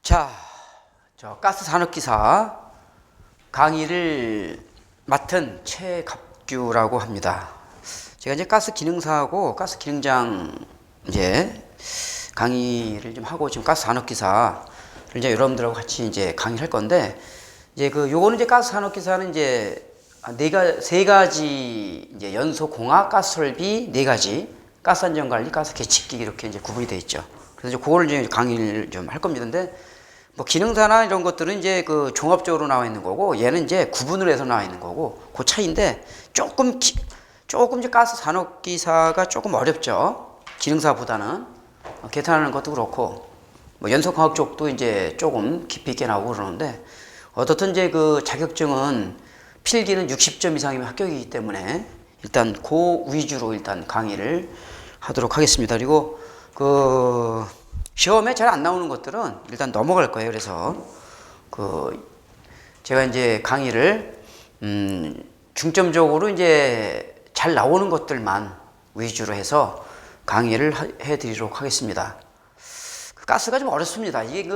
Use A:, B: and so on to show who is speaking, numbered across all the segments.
A: 자, 저 가스 산업기사 강의를 맡은 최갑규라고 합니다. 제가 이제 가스 기능사하고 가스 기능장 이제 강의를 좀 하고 지금 가스 산업기사를 이제 여러분들하고 같이 이제 강의를 할 건데 이제 요거는 이제 가스 산업기사는 이제 세 가지 이제 연소 공학 가스 설비 네 가지 가스 안전 관리, 가스 계측기 이렇게 이제 구분이 되어 있죠. 그래서 이제 그거를 이제 강의를 좀 할 겁니다. 근데 뭐 기능사나 이런 것들은 이제 종합적으로 나와 있는 거고 얘는 이제 구분을 해서 나와 있는 거고 그 차이인데 조금 이제 가스 산업기사가 조금 어렵죠. 기능사보다는 계산하는 것도 그렇고 뭐 연소공학 쪽도 이제 조금 깊이 있게 나오고 그러는데 어떻든 이제 자격증은 필기는 60점 이상이면 합격이기 때문에 일단 그 위주로 일단 강의를 하도록 하겠습니다. 그리고 시험에 잘 안 나오는 것들은 일단 넘어갈 거예요. 그래서 제가 이제 강의를 중점적으로 이제 잘 나오는 것들만 위주로 해서 강의를 해드리도록 하겠습니다. 가스가 좀 어렵습니다. 이게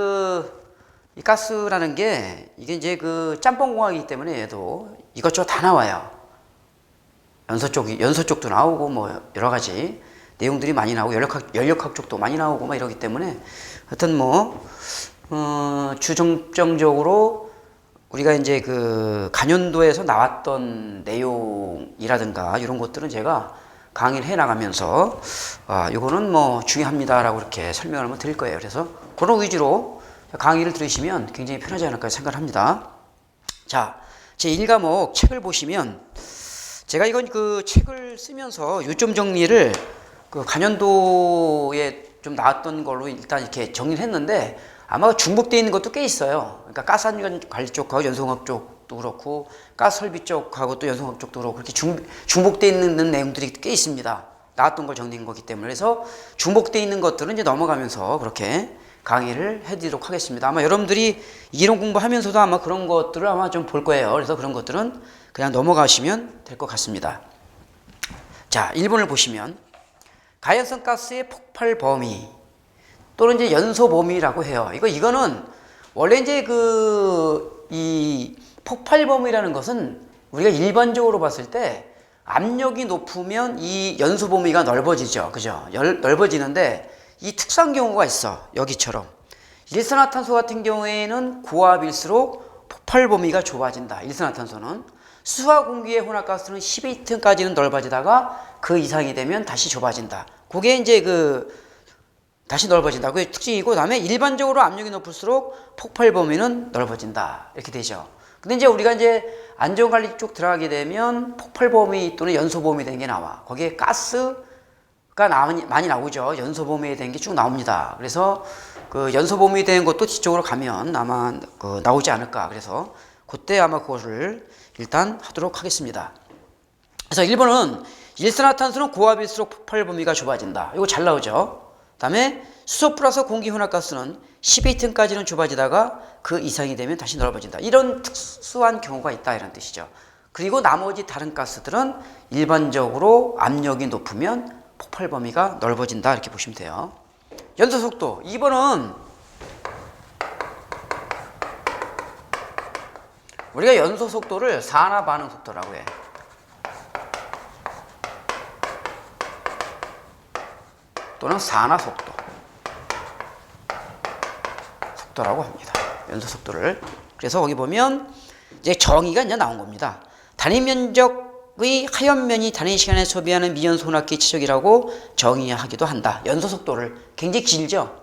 A: 이 가스라는 게 이게 이제 짬뽕공학이기 때문에 얘도 이것저것 다 나와요. 연소 쪽도 나오고 뭐 여러 가지 내용들이 많이 나오고 연력학 쪽도 많이 나오고 막 이러기 때문에 하여튼 주정점적으로 우리가 이제 간연도에서 나왔던 내용이라든가 이런 것들은 제가 강의를 해 나가면서 요거는 뭐 중요합니다라고 이렇게 설명을 한번 드릴 거예요. 그래서 그런 위주로 강의를 들으시면 굉장히 편하지 않을까 생각을 합니다. 자, 제 1과목 책을 보시면 제가 이건 책을 쓰면서 요점 정리를 간연도에 좀 나왔던 걸로 일단 이렇게 정리를 했는데 아마 중복되어 있는 것도 꽤 있어요. 그러니까 가스 안전 관리 쪽하고 연소공학 쪽도 그렇고 가스 설비 쪽하고 또 연소공학 쪽도 그렇고 그렇게 중복되어 있는 내용들이 꽤 있습니다. 나왔던 걸 정리한 거기 때문에 그래서 중복되어 있는 것들은 이제 넘어가면서 그렇게 강의를 해드리도록 하겠습니다. 아마 여러분들이 이론 공부하면서도 아마 그런 것들을 아마 좀 볼 거예요. 그래서 그런 것들은 그냥 넘어가시면 될 것 같습니다. 자, 1번을 보시면 가연성 가스의 폭발 범위 또는 이제 연소 범위라고 해요. 이거는 원래 이제 이 폭발 범위라는 것은 우리가 일반적으로 봤을 때 압력이 높으면 이 연소 범위가 넓어지죠. 그죠? 넓어지는데 이 특수한 경우가 있어. 여기처럼. 일산화탄소 같은 경우에는 고압일수록 폭발 범위가 좁아진다. 일산화탄소는. 수화 공기의 혼합가스는 12톤까지는 넓어지다가 그 이상이 되면 다시 좁아진다. 그게 이제 다시 넓어진다. 그게 특징이고, 그다음에 일반적으로 압력이 높을수록 폭발 범위는 넓어진다. 이렇게 되죠. 근데 이제 우리가 이제 안전관리 쪽 들어가게 되면 폭발 범위 또는 연소 범위 된 게 나와. 거기에 가스가 많이 나오죠. 연소 범위에 된 게 쭉 나옵니다. 그래서 연소 범위 된 것도 뒤쪽으로 가면 아마 나오지 않을까. 그래서 그때 아마 그것을 일단 하도록 하겠습니다. 그래서 1번은 일산화탄소는 고압일수록 폭발 범위가 좁아진다. 이거 잘 나오죠. 그 다음에 수소 플러스 공기 혼합가스는 12톤까지는 좁아지다가 그 이상이 되면 다시 넓어진다. 이런 특수한 경우가 있다 이런 뜻이죠. 그리고 나머지 다른 가스들은 일반적으로 압력이 높으면 폭발 범위가 넓어진다 이렇게 보시면 돼요. 연소 속도 2번은 우리가 연소 속도를 산화 반응 속도라고 해. 또는 산화 속도라고 합니다. 연소 속도를. 그래서 거기 보면 이제 정의가 이제 나온 겁니다. 단위 면적의 하연면이 단위 시간에 소비하는 미연소 혼합기 치적이라고 정의하기도 한다. 연소 속도를 굉장히 길죠.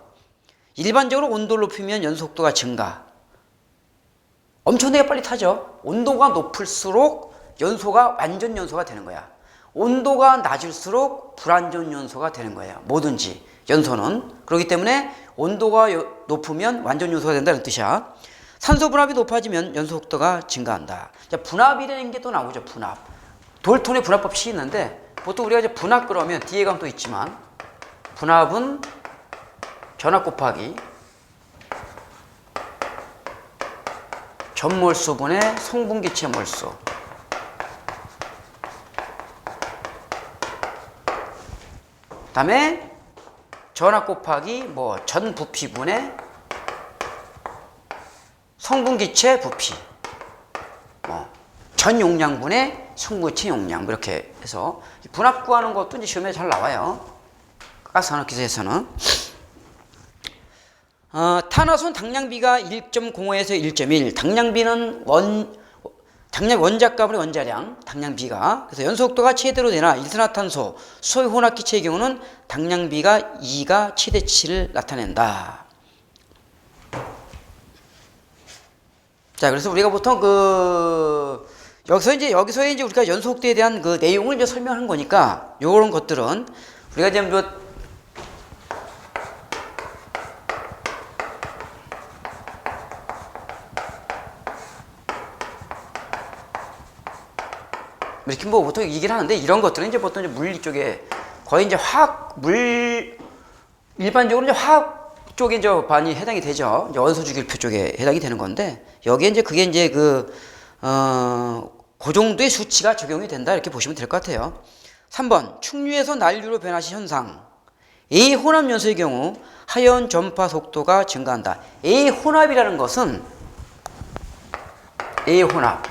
A: 일반적으로 온도를 높이면 연소 속도가 증가. 엄청나게 빨리 타죠. 온도가 높을수록 연소가 완전 연소가 되는 거야. 온도가 낮을수록 불완전 연소가 되는 거예요. 뭐든지 연소는. 그렇기 때문에 온도가 높으면 완전 연소가 된다는 뜻이야. 산소 분압이 높아지면 연소 속도가 증가한다. 자, 분압이라는 게 또 나오죠. 분압. 돌톤의 분압 법칙이 있는데 보통 우리가 이제 분압 그러면 뒤에 가면 또 있지만 분압은 전압 곱하기 전몰수분의 성분기체 몰수. 다음에 전압 곱하기 전부피분의 성분 기체 부피, 전 용량분의 성분체 용량, 이렇게 해서 분압 구하는 것도 이제 시험에 잘 나와요. 가스산업기술에서는. 탄화순 당량비가 1.05에서 1.1. 당량비는 원자가분의 원자량, 당량비가. 그래서 연소속도가 최대로 되나 일산화탄소, 수소의 혼합기체의 경우는 당량비가 2가 최대치를 나타낸다. 자, 그래서 우리가 보통 여기서 이제 우리가 연소속도에 대한 그 내용을 이제 설명한 거니까, 요런 것들은 우리가 지금 이렇게 뭐 보통 얘기를 하는데, 이런 것들은 이제 보통 이제 물리 쪽에 거의 이제 일반적으로 이제 화학 쪽에 이제 많이 해당이 되죠. 이제 원소주기율표 쪽에 해당이 되는 건데, 여기에 이제 그게 이제 그 정도의 수치가 적용이 된다, 이렇게 보시면 될 것 같아요. 3번, 충류에서 난류로 변화시 현상. A 혼합 연소의 경우 하연 전파 속도가 증가한다. A 혼합이라는 것은 A 혼합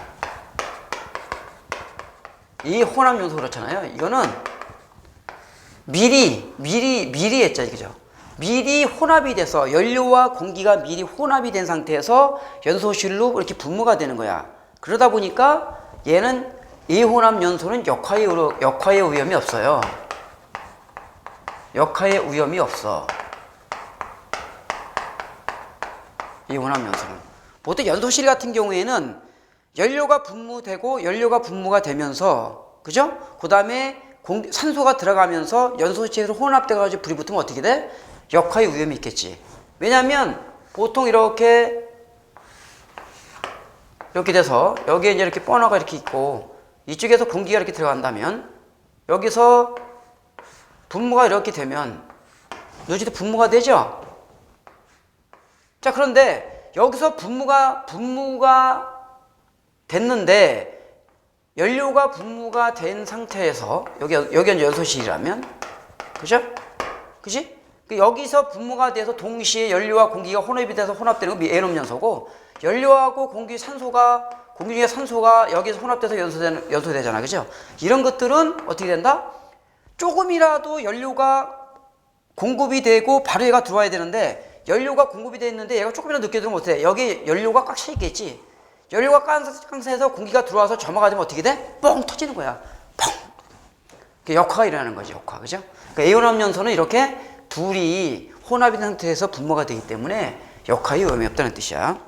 A: 연소 그렇잖아요. 이거는 미리 했죠, 그죠? 미리 혼합이 돼서 연료와 공기가 미리 혼합이 된 상태에서 연소실로 이렇게 분무가 되는 거야. 그러다 보니까 얘는 A 혼합 연소는 역화의 위험이 없어요. 역화의 위험이 없어. A 혼합 연소는. 보통 연소실 같은 경우에는 연료가 분무가 되면서, 그죠? 그 다음에 산소가 들어가면서 연소실에서 혼합돼가지고 불이 붙으면 어떻게 돼? 역화의 위험이 있겠지. 왜냐하면 보통 이렇게 돼서 여기에 이제 이렇게 버너가 이렇게 있고 이쪽에서 공기가 이렇게 들어간다면 여기서 분무가 이렇게 되면 여기도 분무가 되죠? 자, 그런데 여기서 분무가 됐는데 연료가 분무가 된 상태에서 여기가 이제 연소실이라면, 그죠? 그지? 여기서 분무가 돼서 동시에 연료와 공기가 혼합이 돼서 혼합되는 거 N홈 연소고, 연료하고 공기 중에 산소가 여기서 혼합돼서 연소되잖아, 그죠? 이런 것들은 어떻게 된다? 조금이라도 연료가 공급이 되고 바로 얘가 들어와야 되는데, 연료가 공급이 돼 있는데 얘가 조금이라도 늦게 들어오면 어떻게 돼? 여기 연료가 꽉 차 있겠지. 연료가 깡차해서 공기가 들어와서 점화가 되면 어떻게 돼? 뻥 터지는 거야. 뻥. 역화가 일어나는 거지, 역화, 그죠? 그러니까 A혼합 연소는 이렇게 둘이 혼합인 상태에서 분모가 되기 때문에 역화의 위험이 없다는 뜻이야.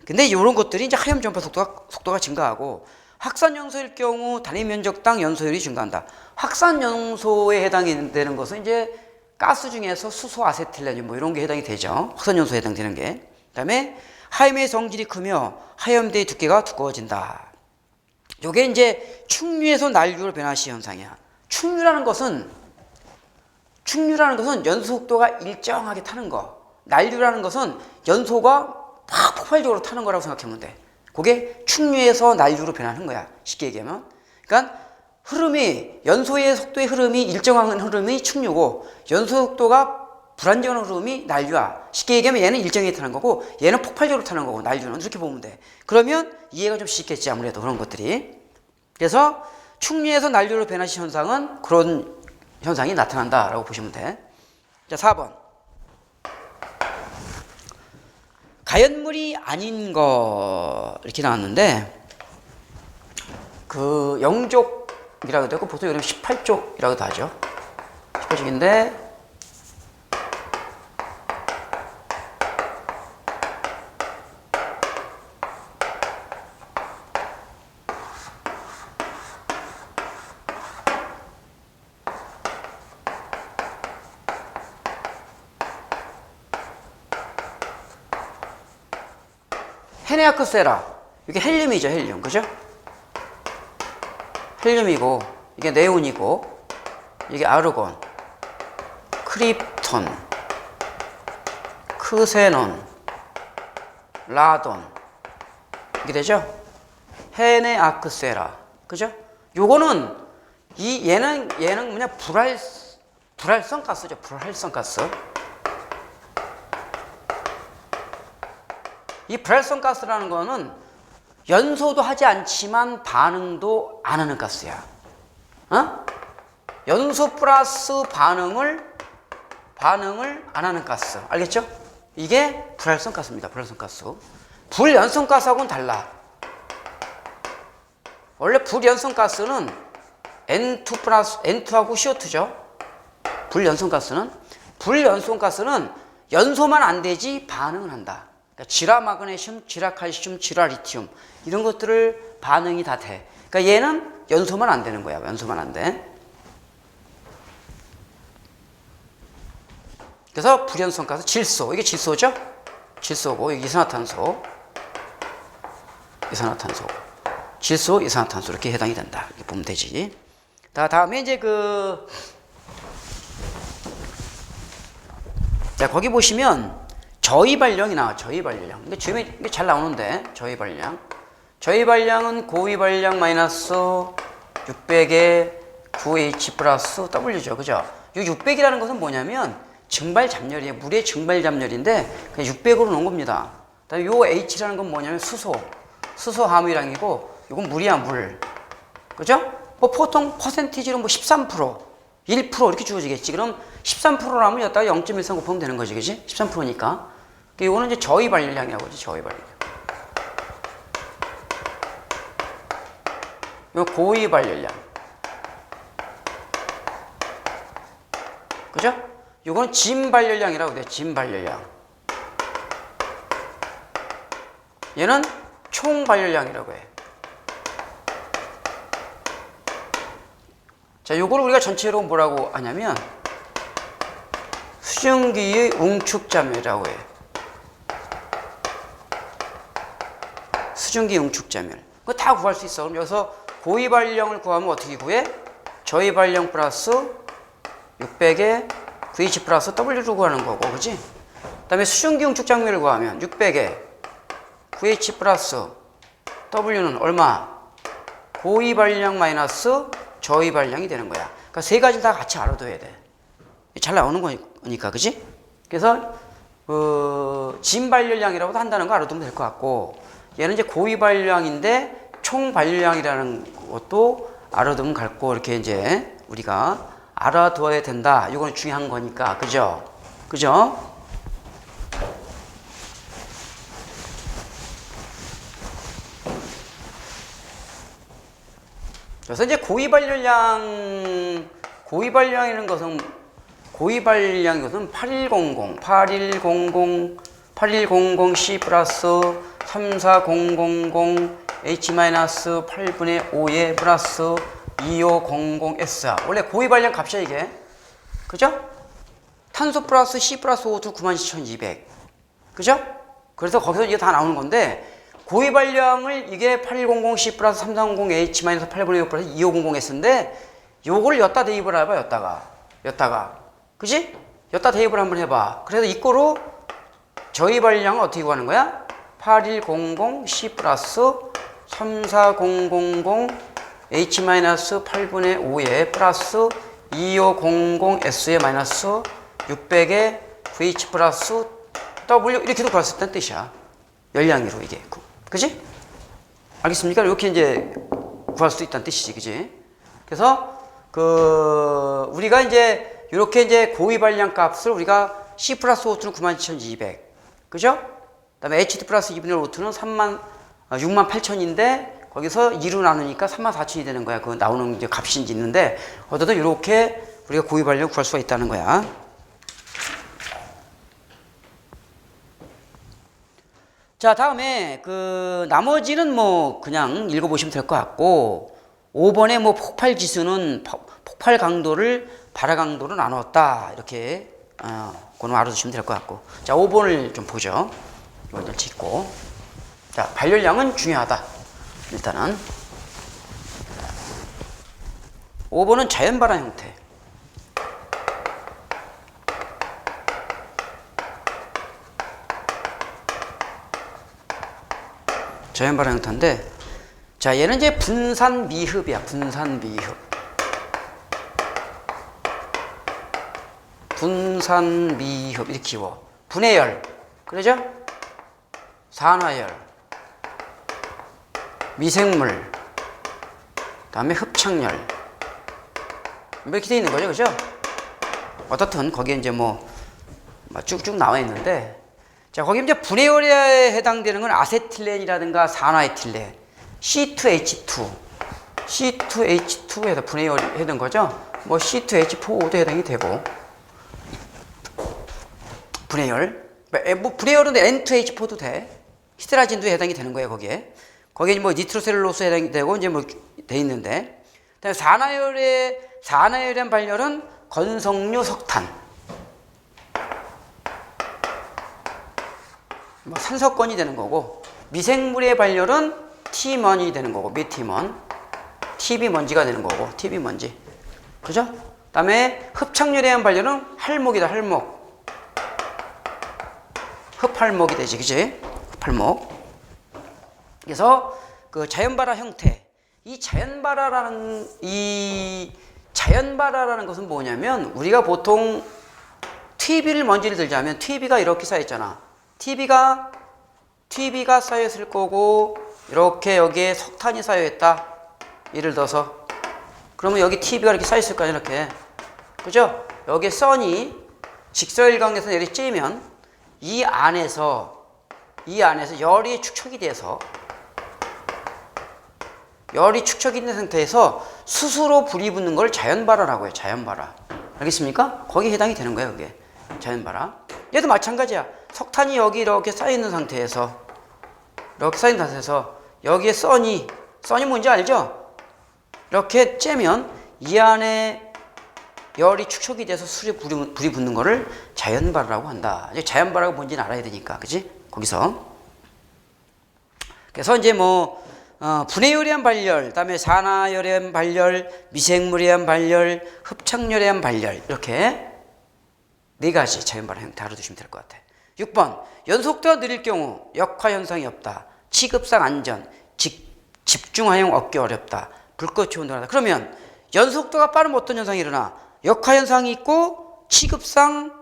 A: 근데 이런 것들이 이제 하염 전파 속도가 증가하고, 확산 연소일 경우 단위 면적당 연소율이 증가한다. 확산 연소에 해당이 되는 것은 이제 가스 중에서 수소, 아세틸렌 이런 게 해당이 되죠. 확산 연소에 해당되는 게. 그다음에 하염의 성질이 크며 하염대의 두께가 두꺼워진다. 이게 이제 충류에서 난류로 변화시 현상이야. 충류라는 것은 연소 속도가 일정하게 타는 거. 난류라는 것은 연소가 막 폭발적으로 타는 거라고 생각하면 돼. 그게 충류에서 난류로 변하는 거야, 쉽게 얘기하면. 그러니까 연소의 속도의 흐름이 일정한 흐름이 충류고, 연소 속도가 불안정한 흐름이 난류야. 쉽게 얘기하면 얘는 일정하게 타는 거고 얘는 폭발적으로 타는 거고, 난류는. 이렇게 보면 돼. 그러면 이해가 좀 쉽겠지, 아무래도 그런 것들이. 그래서 충류에서 난류로 변화시 현상은 그런 현상이 나타난다라고 보시면 돼. 자, 4번. 가연물이 아닌 거 이렇게 나왔는데, 그 영족이라고 되고 보통 이름 18족이라고도 하죠. 18족인데 헤네아크세라, 이게 헬륨이죠, 헬륨, 그죠? 헬륨이고, 이게 네온이고, 이게 아르곤, 크립톤, 크세논, 라돈, 이게 되죠? 헤네아크세라, 그죠? 요거는 얘는 뭐냐, 불활성 가스죠, 불활성 가스. 이 불활성 가스라는 거는 연소도 하지 않지만 반응도 안 하는 가스야. 연소 플러스 반응을 안 하는 가스. 알겠죠? 이게 불활성 가스입니다. 불활성 가스. 불연성 가스하고는 달라. 원래 불연성 가스는 N2 플러스 N2하고 CO2죠. 불연성 가스는 연소만 안 되지 반응은 한다. 그러니까 질화 마그네슘, 질화 칼슘, 질화 리튬 이런 것들을 반응이 다 돼. 그러니까 얘는 연소만 안 되는 거야. 연소만 안 돼. 그래서 불연성 가스 질소. 이게 질소죠? 질소고 이게 이산화탄소. 질소, 이산화탄소 이렇게 해당이 된다. 이렇게 보면 되지. 다음에 이제 자, 거기 보시면 저위발령이 나와. 저위발령. 근데 이게 잘 나오는데 저위발령. 저위발령은 고위발령 마이너스 600에 9H 플러스 W죠. 그죠? 이 600이라는 것은 뭐냐면 증발 잡열이에요. 물의 증발 잡열인데 그냥 600으로 놓은 겁니다. 그다음에 요 H라는 건 뭐냐면 수소 함유량이고 이건 물이야, 물. 그죠? 뭐 보통 퍼센티지로 뭐 13%, 1% 이렇게 주어지겠지. 그럼 13%라면 여기다가 0.13 곱하면 되는 거지, 그지? 13%니까. 이거는 이제 저위발량이라고 하지, 저위발량. 이거 고위발열량. 그죠? 이건 진발열량이라고 돼, 진발열량. 얘는 총발열량이라고 해. 자, 요거를 우리가 전체로 뭐라고 하냐면 수증기의 응축자멸이라고 해. 수증기 응축자멸. 그거 다 구할 수 있어. 그럼 여기서 고위발령을 구하면 어떻게 구해? 저위발령 플러스 600에 9H 플러스 W로 구하는 거고, 그지? 그 다음에 수증기 응축자멸을 구하면 600에 9H 플러스 W는 얼마? 고위발령 마이너스 저위발량이 되는 거야. 그러니까 세 가지를 다 같이 알아둬야 돼. 잘 나오는 거니까, 그지? 그래서 진발열량이라고도 한다는 거 알아두면 될 것 같고, 얘는 이제 고위발량인데 총발열량이라는 것도 알아두면 갈고 이렇게 이제 우리가 알아두어야 된다. 이건 중요한 거니까, 그죠? 그죠? 그래서 이제 고위발열량이라는 것은 8100C 플러스 34000 H 마이너스 8분의 5에 플러스 2500S야. 원래 고위발량 값이야, 이게. 그죠? 탄소 플러스 C 플러스 O2 91,200. 그죠? 그래서 거기서 이게 다 나오는 건데, 고위발량을 이게 8100C 플러스 340H 마이너스 8분의 5 플러스 2500S인데, 요걸 엿다 대입을 해봐, 엿다가. 그지? 엿다 대입을 한번 해봐. 그래서 이거로 저위발량을 어떻게 구하는 거야? 8100C 플러스 34000 H 마이너스 8분의 5에 플러스 2500S에 마이너스 600에 VH 플러스 W 이렇게도 구할 수 있다는 뜻이야. 열량으로 이게. 그지? 알겠습니까? 이렇게 이제 구할 수 있다는 뜻이지. 그지? 그래서 우리가 이제 이렇게 이제 고위발량 값을 우리가 C 플러스 O2는 97,200. 그죠? 그 다음에 H2 플러스 2분의 5는 68,000인데 거기서 2로 나누니까 34,000이 되는 거야. 그 나오는 이제 값이 있는데 어쨌든 이렇게 우리가 고위발량 구할 수가 있다는 거야. 자, 다음에 나머지는 뭐 그냥 읽어보시면 될 것 같고 5번에 뭐 폭발 지수는 폭발 강도를 발화 강도로 나눴다. 이렇게 그거는 알아두시면 될 것 같고. 자, 5번을 좀 보죠. 이걸 짚고. 자, 발열량은 중요하다. 일단은 5번은 자연 발화 형태. 자연 발화 형태인데, 자, 얘는 이제 분산 미흡이야. 분산 미흡. 분산 미흡 이렇게 키워. 분해열. 그러죠? 산화열, 미생물, 다음에 흡착열 이렇게 돼 있는 거죠, 그죠? 어떻든 거기에 이제 뭐 쭉쭉 나와 있는데, 자 거기 이제 분해열에 해당되는 건 아세틸렌이라든가 산화에틸렌, C2H2, C2H2에서 분해열이 해당 거죠. 뭐 C2H4도 해당이 되고, 분해열, 뭐 분해열은 N2H4도 돼, 히드라진도 해당이 되는 거예요. 거기에 뭐 니트로셀룰로스 해당이 되고 이제 뭐 돼 있는데, 그다음에 산화열의 발열은 건성류 석탄, 뭐 산석건이 되는 거고, 미생물의 발열은 T먼이 되는 거고, 메티먼, TB 먼지가 되는 거고, TB 먼지, 그죠? 그다음에 흡착열에 의한 발열은 할목이다, 할목, 흡할목이 되지, 그지? 흡할목. 그래서 그 자연발화 형태, 이 자연발화라는 것은 뭐냐면, 우리가 보통 TB를 먼지를 들자면 TB가 이렇게 쌓였잖아. TB가 쌓였을 거고, 이렇게 여기에 석탄이 쌓여있다, 예를 들어서. 그러면 여기 TB가 이렇게 쌓였을 거 아니야, 이렇게, 그죠? 여기에 선이 직사일광에서 열이 쬐면 이 안에서 열이 축적이 돼서, 열이 축적이 있는 상태에서 스스로 불이 붙는 걸 자연발화라고 해요. 자연발화. 알겠습니까? 거기에 해당이 되는 거예요, 그게. 자연발화. 얘도 마찬가지야. 석탄이 여기 이렇게 쌓여있는 상태에서, 여기에 선이 뭔지 알죠? 이렇게 쬐면 이 안에 열이 축적이 돼서 수에 불이 붙는 거를 자연발화라고 한다. 이제 자연발화가 뭔지는 알아야 되니까, 그지? 거기서. 그래서 이제 뭐 분해열에 의한 발열, 그다음에 산화열에 의한 발열, 미생물에 의한 발열, 흡착열에 의한 발열, 이렇게 네 가지 자연발화 형태 알아두시면 될 것 같아요. 6번, 연속도가 느릴 경우 역화현상이 없다, 취급상 안전, 집중화형 얻기 어렵다, 불꽃이 온도하다. 그러면 연속도가 빠르면 어떤 현상이 일어나? 역화현상이 있고, 취급상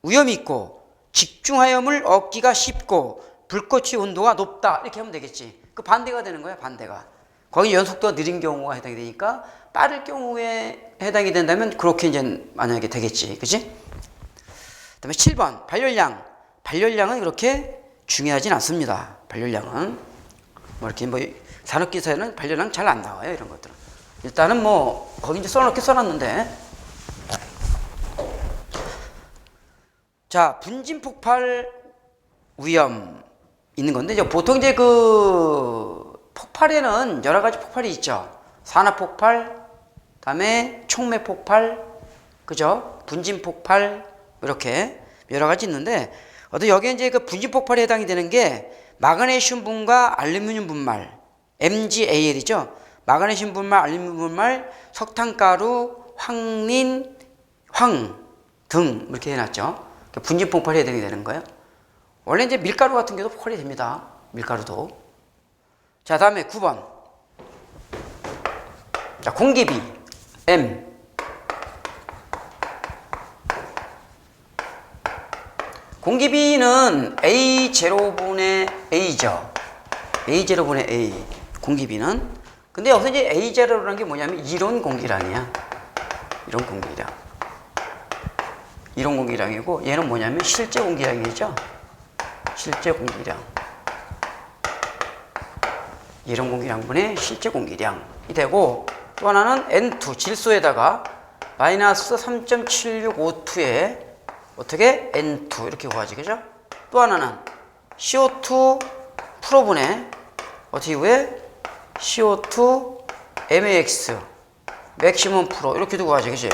A: 위험이 있고, 집중화염을 얻기가 쉽고, 불꽃의 온도가 높다, 이렇게 하면 되겠지. 그 반대가 되는 거야, 반대가. 거기 연속도가 느린 경우가 해당이 되니까, 빠를 경우에 해당이 된다면 그렇게 이제 만약에 되겠지, 그치? 그 다음에 7번, 발열량은 그렇게 중요하진 않습니다. 발열량은 뭐 이렇게 뭐 산업기사에는 발열량 잘 안 나와요, 이런 것들은. 일단은 뭐 거기 이제 써놨는데, 자, 분진폭발 위험 있는 건데, 이제 보통 이제 그 폭발에는 여러 가지 폭발이 있죠. 산화폭발, 다음에 촉매폭발, 그죠? 분진폭발, 이렇게 여러 가지 있는데, 어떤 여기에 이제 그 분진폭발에 해당이 되는 게 마그네슘 분과 알루미늄 분말, MgAl이죠. 마그네슘 분말, 알루미늄 분말, 석탄가루, 황린, 황 등 이렇게 해놨죠. 분진폭발에 해당이 되는 거예요. 원래 이제 밀가루 같은 경우도 폭발이 됩니다. 밀가루도. 자, 다음에 9번. 자, 공기비 M. 공기비는 A0분의 A죠. A0분의 A. 공기비는. 근데 여기서 이제 A0라는 게 뭐냐면 이론 공기량이야. 이론 공기량. 이론 공기량이고, 얘는 뭐냐면 실제 공기량이죠. 실제 공기량. 이론 공기량분의 실제 공기량이 되고, 또 하나는 N2, 질소에다가 마이너스 3.7652에 어떻게? N2 이렇게 구하지, 그죠? 또 하나는 CO2 프로분의 어떻게 구해? CO2 MAX 맥시멈 프로 이렇게 두고 가지, 그지?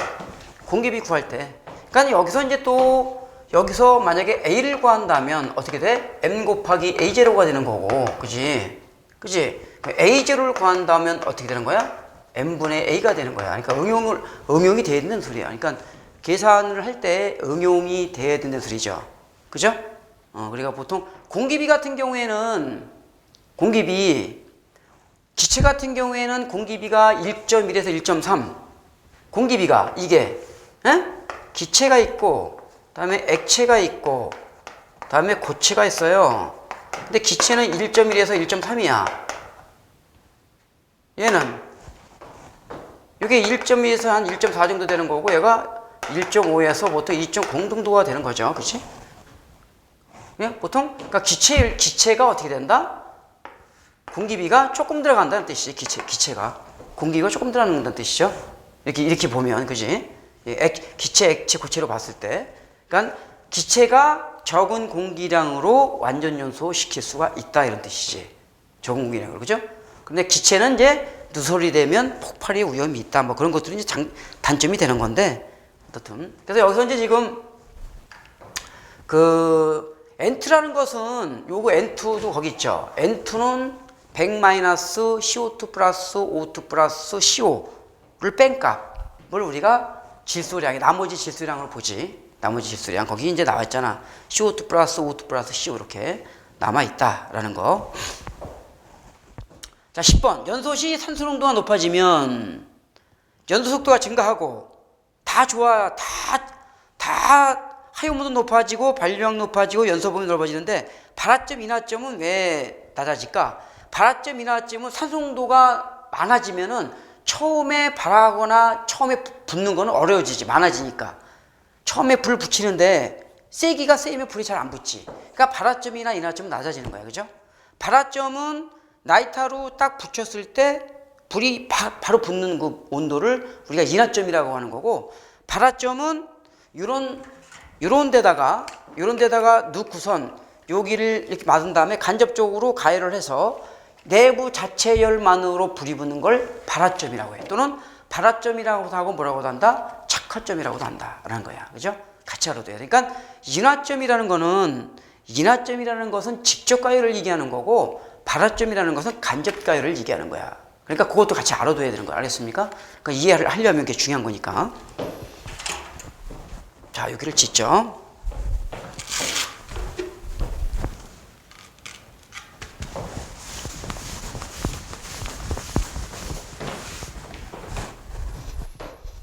A: 공기비 구할 때. 그러니까 여기서 이제 또 여기서 만약에 A를 구한다면 어떻게 돼? M 곱하기 A0가 되는 거고, 그지? A0를 구한다면 어떻게 되는 거야? M분의 A가 되는 거야. 그러니까 응용이 되어 있는 소리야. 그러니까 계산을 할 때 응용이 되어야 된다는 소리죠. 그죠? 그러니까 보통 공기비 같은 경우에는 기체 같은 경우에는 공기비가 1.1에서 1.3. 공기비가 이게 기체가 있고, 다음에 액체가 있고, 다음에 고체가 있어요. 근데 기체는 1.1에서 1.3이야. 얘는 이게 1.2에서 한 1.4 정도 되는 거고 얘가 1.5에서 보통 2.0 정도가 되는 거죠. 그치? 예? 보통 그러니까 기체가 어떻게 된다? 공기비가 조금 들어간다는 뜻이지. 기체가 공기가 조금 들어간다는 뜻이죠. 이렇게 보면 그지? 기체, 액체, 고체로 봤을 때, 그러니까 기체가 적은 공기량으로 완전 연소시킬 수가 있다 이런 뜻이지. 적은 공기량으로 그죠? 근데 기체는 이제 누설이 되면 폭발의 위험이 있다. 뭐 그런 것들이 이제 단점이 되는 건데, 어떻든 그래서 여기서 이제 지금 그 N2라는 것은 요거 N2도 거기 있죠. N2는 100-CO2 플러스 O2 플러스 CO를 뺀 값을 우리가 질소량이 나머지 질소량으로 보지. 나머지 질소량 거기 이제 나와 있잖아. CO2 플러스 O2 플러스 CO 이렇게 남아 있다라는 거. 자, 10번. 연소 시 산소 농도가 높아지면 연소 속도가 증가하고 다 좋아. 다 하용도도 높아지고 발류량 높아지고 연소범위 넓어지는데 발화점 인화점은 왜 낮아질까? 발화점 인화점은 산소 농도가 많아지면은 처음에 발하거나 처음에 붙는 거는 어려워지지. 많아지니까. 처음에 불 붙이는데 세기가 세면 불이 잘 안 붙지. 그러니까 발화점이나 인화점은 낮아지는 거야. 그죠? 발화점은 나이타로 딱 붙였을 때 불이 바로 붙는 그 온도를 우리가 인화점이라고 하는 거고, 발화점은 요런 데다가 넣고선 여기를 이렇게 맞은 다음에 간접적으로 가열을 해서 내부 자체 열만으로 불이 붙는 걸 발화점이라고 해. 또는 발화점이라고도 하고 뭐라고도 한다? 착화점이라고도 한다라는 거야. 그죠? 같이 알아둬야 돼. 그러니까 인화점이라는 것은 직접 가열을 얘기하는 거고, 발화점이라는 것은 간접 가열을 얘기하는 거야. 그러니까 그것도 같이 알아둬야 되는 거 알겠습니까? 그러니까 이해를 하려면 그게 중요한 거니까. 자, 여기를 짓죠.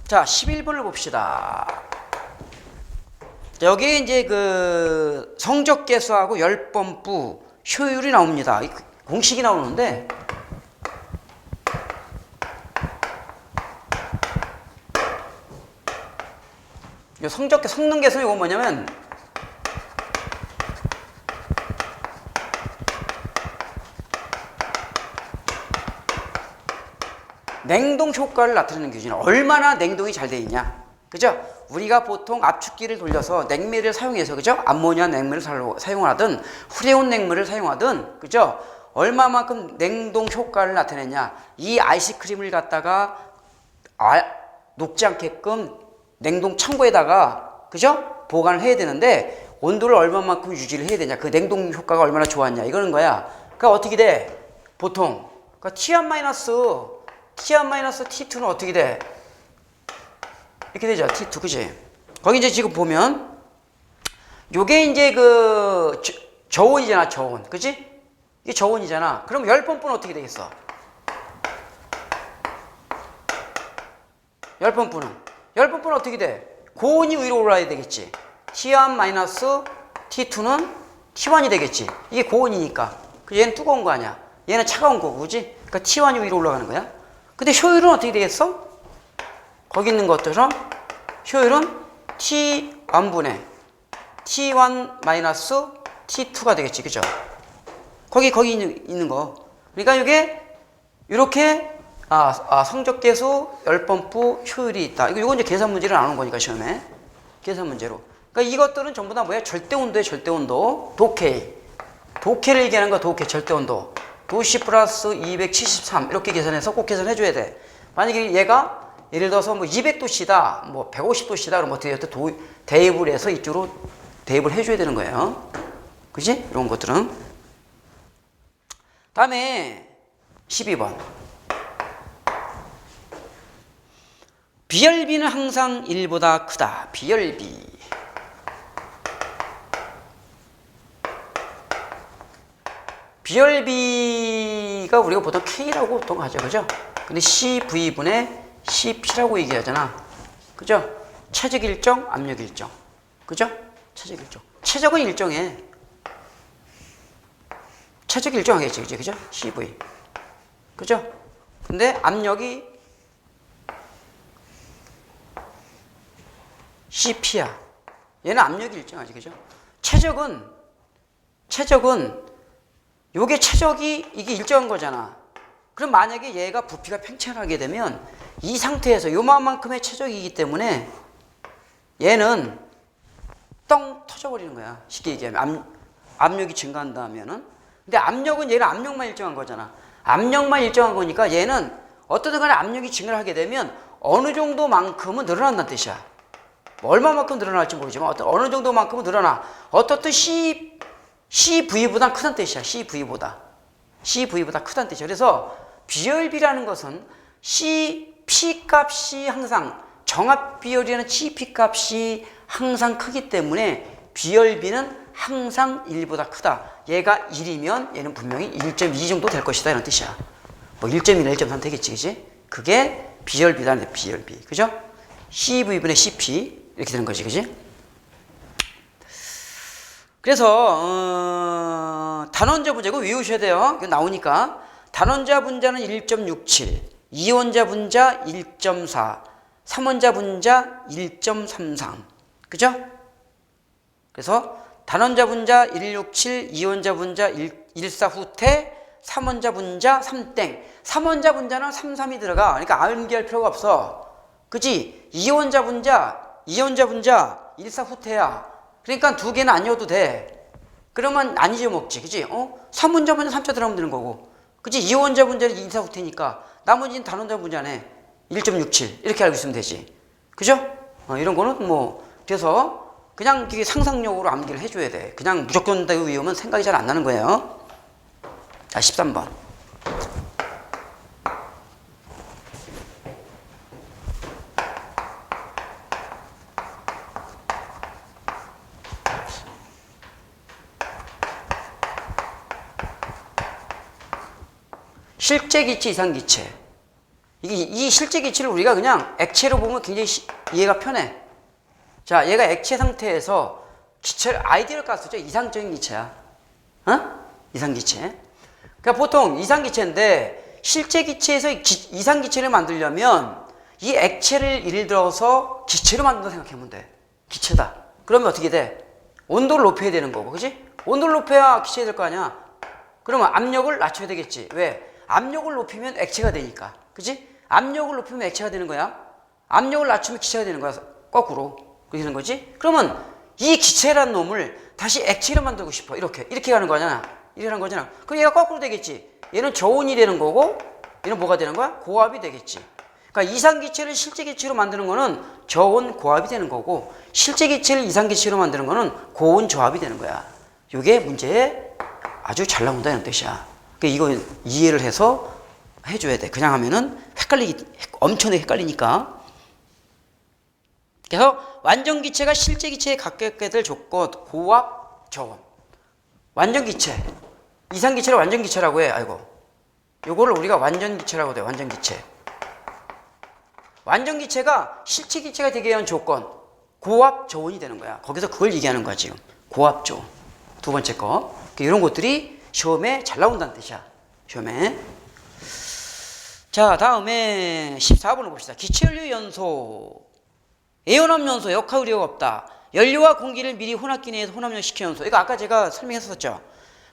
A: 자, 11번을 봅시다. 자, 여기 이제 그 성적계수하고 열번부 효율이 나옵니다. 공식이 나오는데, 이 성능계수 이건 뭐냐면, 냉동 효과를 나타내는 기준이 얼마나 냉동이 잘 돼 있냐. 그죠? 우리가 보통 압축기를 돌려서 냉매를 사용해서, 그죠? 암모니아 냉매를 사용하든 후레온 냉매를 사용하든, 그죠? 얼마만큼 냉동 효과를 나타내냐. 이 아이스크림을 갖다가 녹지 않게끔 냉동 창고에다가, 그죠? 보관을 해야 되는데 온도를 얼마만큼 유지를 해야 되냐. 그 냉동 효과가 얼마나 좋았냐. 이거는 거야. 그러니까 어떻게 돼? 보통 그러니까 T1-T2는 어떻게 돼? 이렇게 되죠. T2, 그지? 거기 이제 지금 보면 요게 이제 그 저온이잖아. 저온, 그지? 이게 저온이잖아. 그럼 열번부는 어떻게 되겠어? 열번부는 어떻게 돼? 고온이 위로 올라야 되겠지. T1-T2는 T1이 되겠지. 이게 고온이니까. 얘는 뜨거운 거 아니야. 얘는 차가운 거고, 그지? 그러니까 T1이 위로 올라가는 거야. 근데 효율은 어떻게 되겠어? 거기 있는 것처럼 효율은 T1분의 T1-T2가 되겠지. 그죠? 거기 있는 거. 그러니까 이게 이렇게 성적계수 열번부 효율이 있다. 이거 이제 계산 문제를 안 온 거니까 시험에. 계산 문제로. 그러니까 이것들은 전부 다 뭐야? 절대온도에 절대온도. 도케를 얘기하는 거야. 도케 절대온도. 도시 플러스 273 이렇게 계산해서 꼭 계산해 줘야 돼. 만약에 얘가 예를 들어서 뭐 200도씨다, 뭐 150도씨다 그러면 어떻게 해야 돼? 대입을 해서 이쪽으로 대입을 해줘야 되는 거예요. 그지? 이런 것들은. 다음에 12번. 비열비는 항상 1보다 크다. 비열비. 비열비가 우리가 보통 K라고 보통 하죠. 그죠? 근데 CV분의 CP라고 얘기하잖아. 그죠? 최적 일정, 압력 일정. 그죠? 최적 일정. 최적은 일정해. 최적이 일정하겠지, 그죠? CV. 그죠? 근데 압력이 CP야. 얘는 압력이 일정하지, 그죠? 최적은 요게 최적이 이게 일정한 거잖아. 그럼 만약에 얘가 부피가 팽창하게 되면 이 상태에서 요만큼의 최적이기 때문에 얘는 떵 터져버리는 거야. 쉽게 얘기하면 압력이 증가한다면은. 근데 압력은 얘는 압력만 일정한 거잖아. 압력만 일정한 거니까 얘는 어떻든 간에 압력이 증가를 하게 되면 어느 정도만큼은 늘어난다는 뜻이야. 뭐 얼마만큼 늘어날지 모르지만 어느 정도만큼은 늘어나. 어떻든 CV보다 크다는 뜻이야. CV보다 크다는 뜻이야. 그래서 비열비라는 것은 P 값이 항상 정합 비열이라는 P 값이 항상 크기 때문에 비열비는 항상 1보다 크다. 얘가 1이면 얘는 분명히 1.2 정도 될 것이다 이런 뜻이야. 뭐 1.2나 1.3 되겠지, 그지? 그게 비열비라는 비열비, 그죠? CV분의 CP 이렇게 되는 거지, 그지? 그래서 단원자 분자고 외우셔야 돼요. 이거 나오니까 단원자 분자는 1.67, 이원자 분자 1.4, 삼원자 분자 1.33, 그죠? 그래서 단원자 분자 167, 이원자 분자 14 후퇴, 삼원자 분자 3땡. 삼원자 분자는 33이 들어가. 그러니까 암기할 필요가 없어. 그치? 이원자 분자 14 후퇴야. 그러니까 두 개는 아니어도 돼. 그러면 안 잊어먹지. 그치? 삼원자 분자 3자 들어가면 되는 거고. 그치? 이원자 분자는 24 후퇴니까 나머지는 단원자 분자네. 1.67 이렇게 알고 있으면 되지. 그죠? 이런 거는 뭐 그래서 그냥 이게 상상력으로 암기를 해줘야 돼. 그냥 무조건 다 외우면 생각이 잘 안 나는 거예요. 자, 13번. 실제 기체, 이상 기체. 이 실제 기체를 우리가 그냥 액체로 보면 굉장히 이해가 편해. 자, 얘가 액체 상태에서 기체를 아이디얼 가스죠. 이상적인 기체야. 이상 기체. 그러니까 보통 이상 기체인데 실제 기체에서 이상 기체를 만들려면 이 액체를 예를 들어서 기체로 만든다 생각하면 돼. 기체다. 그러면 어떻게 돼? 온도를 높여야 되는 거고, 그지? 온도를 높여야 기체가 될 거 아니야. 그러면 압력을 낮춰야 되겠지. 왜? 압력을 높이면 액체가 되니까. 그지? 압력을 높이면 액체가 되는 거야. 압력을 낮추면 기체가 되는 거야. 거꾸로. 그렇게 되는 거지? 그러면 이 기체라는 놈을 다시 액체로 만들고 싶어. 이렇게 가는 거잖아. 이렇게 하는 거잖아. 그럼 얘가 거꾸로 되겠지. 얘는 저온이 되는 거고, 얘는 뭐가 되는 거야? 고압이 되겠지. 그러니까 이상 기체를 실제 기체로 만드는 거는 저온 고압이 되는 거고, 실제 기체를 이상 기체로 만드는 거는 고온 저압이 되는 거야. 이게 문제에 아주 잘 나온다는 뜻이야. 그러니까 이거 이해를 해서 해줘야 돼. 그냥 하면은 엄청나게 헷갈리니까. 그래서 완전 기체가 실제 기체에 가깝게 될 조건, 고압, 저온. 완전 기체. 이상 기체를 완전 기체라고 해. 아이고. 요거를 우리가 완전 기체라고 돼. 완전 기체. 완전 기체가 실제 기체가 되게 위한 조건, 고압, 저온이 되는 거야. 거기서 그걸 얘기하는 거야, 지금. 고압, 저온. 두 번째 거. 이런 것들이 시험에 잘 나온다는 뜻이야. 시험에. 자, 다음에 14번을 봅시다. 기체연료 연소. 애연함 연소, 역학 의료가 없다. 연료와 공기를 미리 혼합기 내에서 혼합연시켜 연소. 이거 아까 제가 설명했었죠.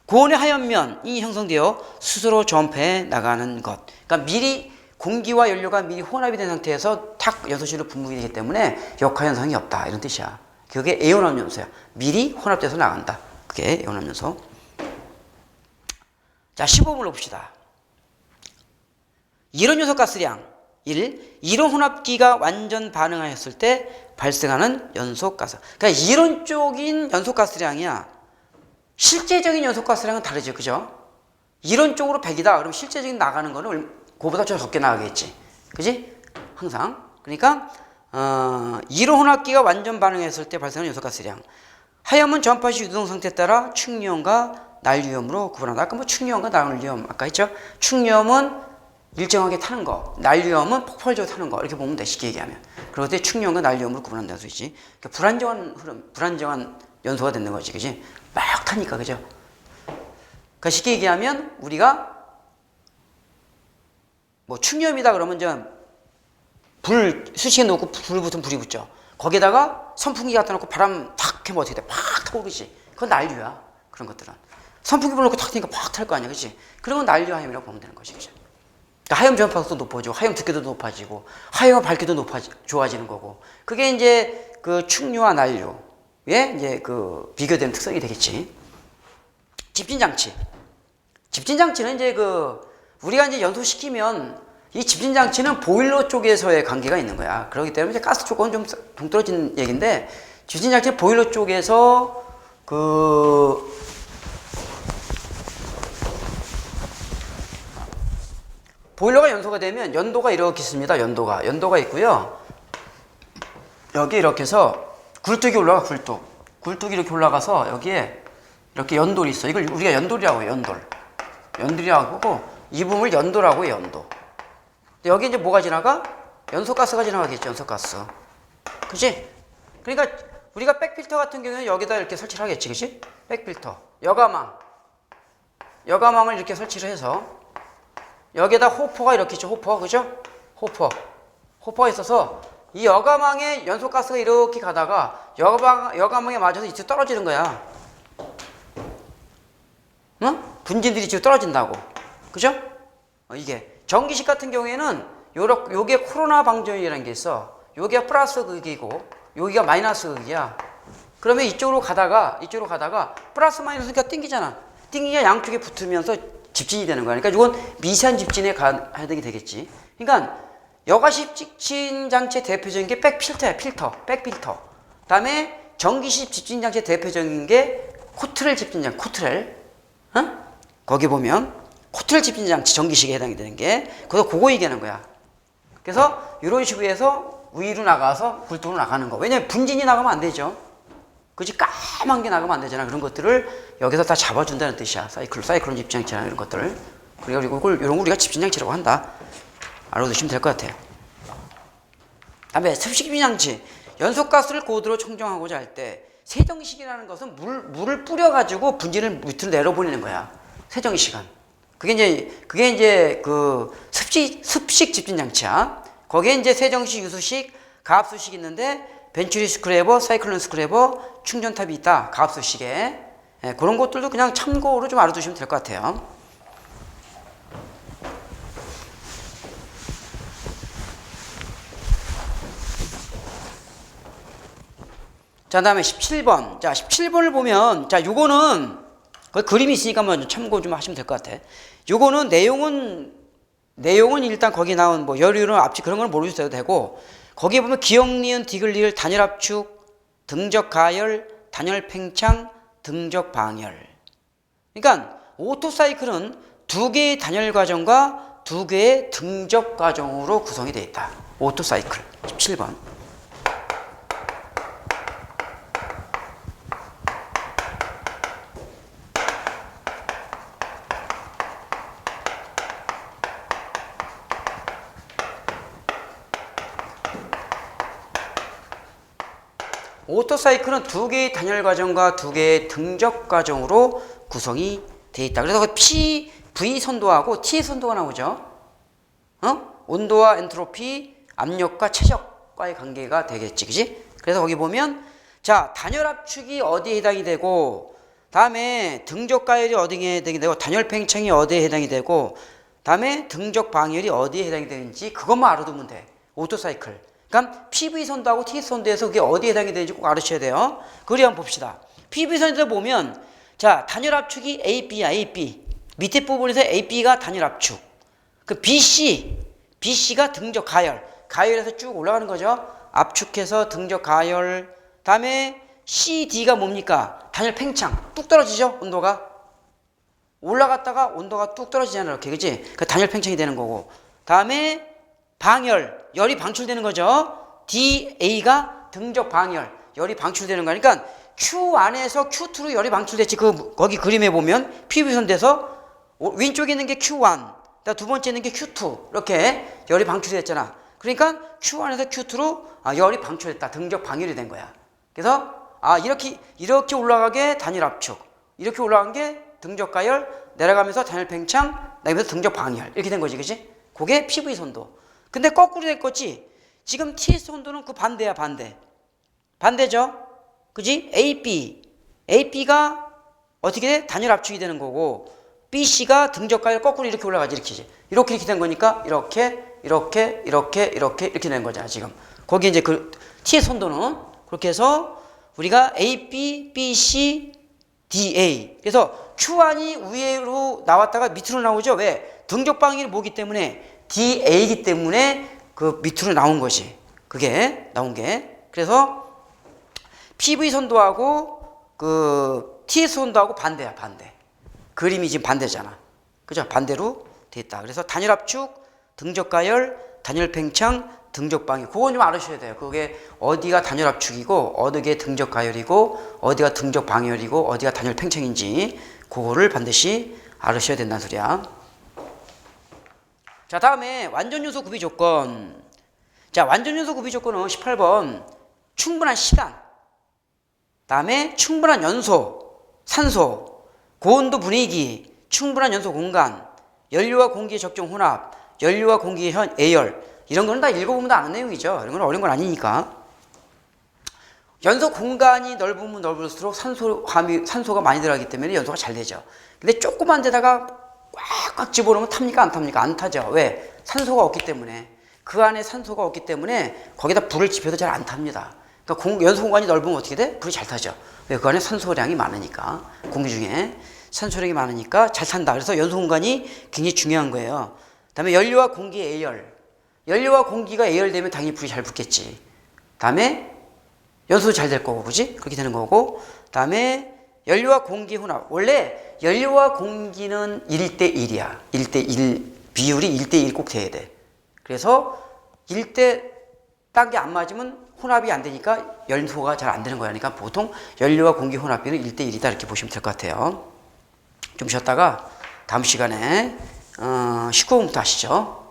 A: 고온의 하얀면이 형성되어 스스로 전폐해 나가는 것. 그러니까 미리 공기와 연료가 미리 혼합이 된 상태에서 탁 연소실로 분무이 되기 때문에 역화현상이 없다. 이런 뜻이야. 그게 애연함 연소야. 미리 혼합돼서 나간다. 그게 애연함 연소. 자, 15번을 봅시다. 이론 요소 가스량 1. 이론 혼합기가 완전 반응하였을 때 발생하는 연소가스. 그러니까 이론적인 연소가스량이야. 실제적인 연소가스량은 다르죠. 그죠? 이론적으로 100이다. 그럼 실제적인 나가는 거는 그보다 좀 적게 나가겠지. 그지? 항상. 그러니까 이론 혼합기가 완전 반응했을 때 발생하는 연소가스량. 하염은 전파 시 유동 상태에 따라 충유염과 난류염으로 구분한다. 아까 뭐 충유염과 난류염 아까 했죠? 충유염은 일정하게 타는 거, 난류염은 폭발적으로 타는 거, 이렇게 보면 돼, 쉽게 얘기하면. 그럴 때 충유염과 난류염으로 구분한다는 소리지. 그러니까 불안정한 흐름, 불안정한 연소가 되는 거지, 그지? 막 타니까, 그죠? 그러니까 쉽게 얘기하면 우리가 뭐 축염이다 그러면 이제 불 수시에 놓고 불 붙으면 불이 붙죠. 거기에다가 선풍기 갖다 놓고 바람 탁 해면 어떻게 돼? 팍 타오르지. 그건 난류야. 그런 것들은. 선풍기 불놓고 탁 트니까 팍 탈 거 아니야. 그치? 그런 건 난류 하염이라고 보면 되는 것이. 그치? 그러니까 하염 전파도 높아지고, 하염 두께도 높아지고, 하염 밝기도 좋아지는 거고. 그게 이제 그 축류와 난류의 이제 그 비교되는 특성이 되겠지. 집진장치. 집진장치는 이제 우리가 이제 연소시키면 이 집진장치는 보일러 쪽에서의 관계가 있는 거야. 그렇기 때문에 이제 가스 쪽은 좀 동떨어진 얘기인데, 집진장치는 보일러 쪽에서 보일러가 연소가 되면 연도가 이렇게 있습니다. 연도가 있고요. 여기 이렇게 해서 굴뚝이 올라가. 굴뚝이 이렇게 올라가서 여기에 이렇게 연돌이 있어. 이걸 우리가 연돌이라고 해요. 연돌이라고 하고 이 부분을 연도라고 해요. 연도. 여기 이제 뭐가 지나가? 연소가스가 지나가겠죠. 연소가스. 그치? 그러니까 우리가 백필터 같은 경우는 여기다 이렇게 설치를 하겠지. 그치? 백필터. 여가망을 이렇게 설치를 해서 여기에다 호퍼가 이렇게 있죠. 호퍼. 그죠? 호퍼가 있어서 이 여가망에 연소가스가 이렇게 가다가 여가망에 맞아서 이쪽 떨어지는 거야. 응? 분진들이 이쪽 떨어진다고. 그죠? 이게. 전기식 같은 경우에는 요게 코로나 방전이라는 게 있어. 요게 플러스 극이고 여기가 마이너스 극이야. 그러면 이쪽으로 가다가 플러스 마이너스가 땡기잖아. 땡기냐 양쪽에 붙으면서 집진이 되는 거야. 그러니까 이건 미세한 집진에 해당이 되겠지. 그러니까 여가식 집진 장치의 대표적인 게 백필터야. 백필터. 그다음에 전기식 집진 장치의 대표적인 게 코트렐 집진 장치. 코트렐. 거기 보면 코트렐 집진 장치 전기식에 해당이 되는 게 그거 얘기하는 거야. 그래서 이런 식으로 해서 위로 나가서 굴뚝으로 나가는 거. 왜냐면 분진이 나가면 안 되죠. 그지? 까만 게 나가면 안 되잖아. 그런 것들을 여기서 다 잡아준다는 뜻이야. 사이클론 집진장치나 이런 것들을. 그리고 이런 거 우리가 집진장치라고 한다. 알아두시면 될 것 같아요. 다음에 습식 집진장치. 연소가스를 고도로 청정하고자 할 때 세정식이라는 것은 물을 뿌려가지고 분진을 밑으로 내려보내는 거야. 세정식은. 그게 이제 습식 집진장치야. 거기에 이제 세정식, 유수식, 가압수식 있는데 벤츄리 스크래버, 사이클론 스크래버, 충전탑이 있다. 가압수식에. 그런 것들도 그냥 참고로 좀 알아두시면 될 것 같아요. 자, 다음에 17번. 자, 17번을 보면, 자, 요거는, 거기 그림이 있으니까 한번 참고 좀 하시면 될 것 같아. 요거는 내용은 일단 거기 나온 뭐 열유는 압축 그런 건 모르셔도 되고, 거기에 보면 기역, 니은, 디귿, 리을, 단열 압축, 등적 가열, 단열 팽창, 등적 방열. 그러니까 오토사이클은 두 개의 단열 과정과 두 개의 등적 과정으로 구성이 되어 있다. 오토사이클. 17번. 오토사이클은 두 개의 단열 과정과 두 개의 등적 과정으로 구성이 되어 있다. 그래서 V 선도하고 T 선도가 나오죠. 온도와 엔트로피, 압력과 최적과의 관계가 되겠지. 그지? 그래서 거기 보면, 자, 단열 압축이 어디에 해당이 되고, 다음에 등적 가열이 어디에 해당이 되고, 단열 팽창이 어디에 해당이 되고, 다음에 등적 방열이 어디에 해당이 되는지 그것만 알아두면 돼. 오토사이클. 그러니까 PV선도하고 T선도에서 그게 어디에 해당이 되는지 꼭 알으셔야 돼요. 그리 한번 봅시다. PV선도에 보면, 자, 단열 압축이 AB야, AB. 밑에 부분에서 AB가 단열 압축. 그 BC가 등적 가열. 가열에서 쭉 올라가는 거죠. 압축해서 등적 가열. 다음에 CD가 뭡니까? 단열 팽창. 뚝 떨어지죠, 온도가. 올라갔다가 온도가 뚝 떨어지잖아요, 이렇게. 그치? 그 단열 팽창이 되는 거고. 다음에 방열, 열이 방출되는 거죠. DA가 등적 방열, 열이 방출되는 거야. 그러니까 Q 안에서 Q2로 열이 방출됐지. 거기 그림에 보면 PV선대에서 왼쪽에 있는 게 Q1, 두 번째 있는 게 Q2 이렇게 열이 방출됐잖아. 그러니까 Q1에서 Q2로 열이 방출됐다. 등적 방열이 된 거야. 그래서 이렇게 올라가게 단열 압축, 이렇게 올라간 게 등적가열, 내려가면서 단열 팽창, 내려가면서 등적 방열. 이렇게 된 거지, 그지? 그게 PV 선도. 근데 거꾸로 될 거지? 지금 TS 선도는 그 반대야, 반대. 반대죠? 그지? AP. AP가 어떻게 돼? 단열 압축이 되는 거고, BC가 등적가열 거꾸로 이렇게 올라가지, 이렇게 된 거니까, 이렇게 된 거잖아, 지금. 거기 이제 그 TS 선도는 그렇게 해서 우리가 AP, BC, DA. 그래서 Q1이 위로 나왔다가 밑으로 나오죠. 왜? 등적 방향이 뭐기 때문에? DA이기 때문에 그 밑으로 나온 것이. 그게 나온 게. 그래서 PV 선도하고 그 TS 선도하고 반대야, 반대. 그림이 지금 반대잖아. 그죠? 반대로 돼 있다. 그래서 단열 압축, 등적 가열, 단열 팽창, 등적 방향. 그건 좀 알으셔야 돼요. 그게 어디가 단열 압축이고, 어디가 등적 가열이고, 어디가 등적 방열이고, 어디가 단열 팽창인지 그거를 반드시 알으셔야 된다는 소리야. 자, 다음에 완전 요소 구비 조건. 자, 완전 요소 구비 조건은 18번 충분한 시간, 다음에 충분한 연소, 산소, 고온도 분위기, 충분한 연소 공간, 연료와 공기의 적정 혼합, 연료와 공기의 애열. 이런 거는 다 읽어보면 다 아는 내용이죠. 이런 건 어려운 건 아니니까. 연소 공간이 넓으면 넓을수록 산소가 많이 들어가기 때문에 연소가 잘 되죠. 근데 조그만 데다가 꽉꽉 집어넣으면 탑니까? 안 탑니까? 안 타죠. 왜? 산소가 없기 때문에. 그 안에 산소가 없기 때문에 거기다 불을 지펴도 잘 안 탑니다. 그러니까 연소 공간이 넓으면 어떻게 돼? 불이 잘 타죠. 왜? 그 안에 산소량이 많으니까. 공기 중에 산소량이 많으니까 잘 탄다. 그래서 연소 공간이 굉장히 중요한 거예요. 다음에 연료와 공기의 애열. 연료와 공기가 애열되면 당연히 불이 잘 붙겠지. 다음에 연소도 잘 될 거고, 그지? 그렇게 되는 거고. 다음에 연료와 공기 혼합. 원래 연료와 공기는 1대1이야. 1대1 비율이 1대1 꼭 돼야 돼. 그래서 1대 딴 게 안 맞으면 혼합이 안 되니까 연소가 잘 안 되는 거야. 그러니까 보통 연료와 공기 혼합비는 1대1이다 이렇게 보시면 될 것 같아요. 좀 쉬었다가 다음 시간에 19분부터 하시죠.